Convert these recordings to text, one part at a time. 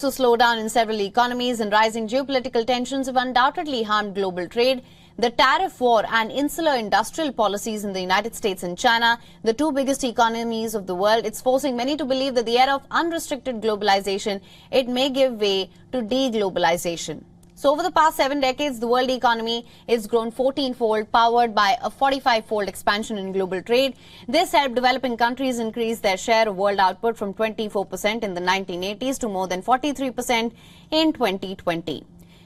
So slowdown in several economies and rising geopolitical tensions have undoubtedly harmed global trade. The tariff war and insular industrial policies in the United States and China, the two biggest economies of the world, it's forcing many to believe that the era of unrestricted globalization, it may give way to deglobalization. So over the past 7 decades, the world economy has grown 14-fold, powered by a 45-fold expansion in global trade. This helped developing countries increase their share of world output from 24% in the 1980s to more than 43% in 2020.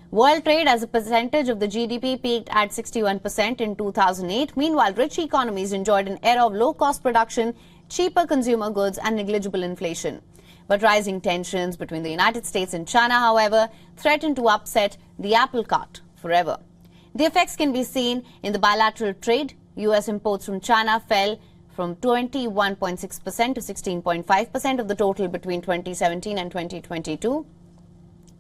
World trade as a percentage of the GDP peaked at 61% in 2008. Meanwhile, rich economies enjoyed an era of low-cost production, cheaper consumer goods and negligible inflation. But rising tensions between the United States and China, however, threaten to upset the apple cart forever. The effects can be seen in the bilateral trade. U.S. imports from China fell from 21.6% to 16.5% of the total between 2017 and 2022.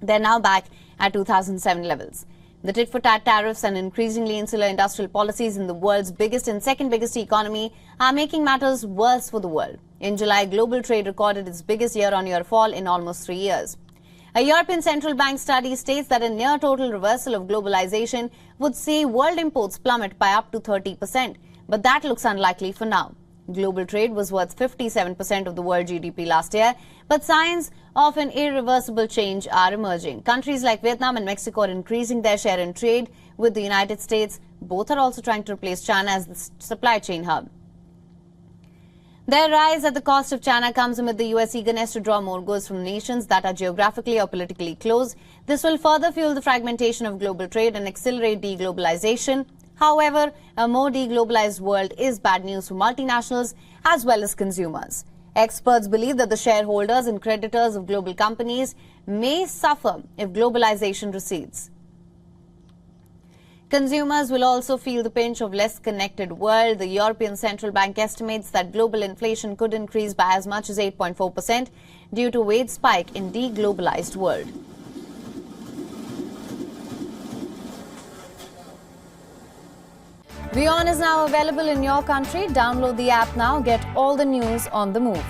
They're now back at 2007 levels. The tit-for-tat tariffs and increasingly insular industrial policies in the world's biggest and second biggest economy are making matters worse for the world. In July, global trade recorded its biggest year-on-year fall in almost 3 years. A European Central Bank study states that a near-total reversal of globalization would see world imports plummet by up to 30%, but that looks unlikely for now. Global trade was worth 57% of the world GDP last year, but signs of an irreversible change are emerging. Countries like Vietnam and Mexico are increasing their share in trade with the United States. Both are also trying to replace China as the supply chain hub. Their rise at the cost of China comes amid the U.S. eagerness to draw more goods from nations that are geographically or politically close. This will further fuel the fragmentation of global trade and accelerate deglobalization. However, a more deglobalized world is bad news for multinationals as well as consumers. Experts believe that the shareholders and creditors of global companies may suffer if globalization recedes. Consumers will also feel the pinch of less connected world. The European Central Bank estimates that global inflation could increase by as much as 8.4% due to wage spike in deglobalized world. WION is now available in your country. Download the app now. Get all the news on the move.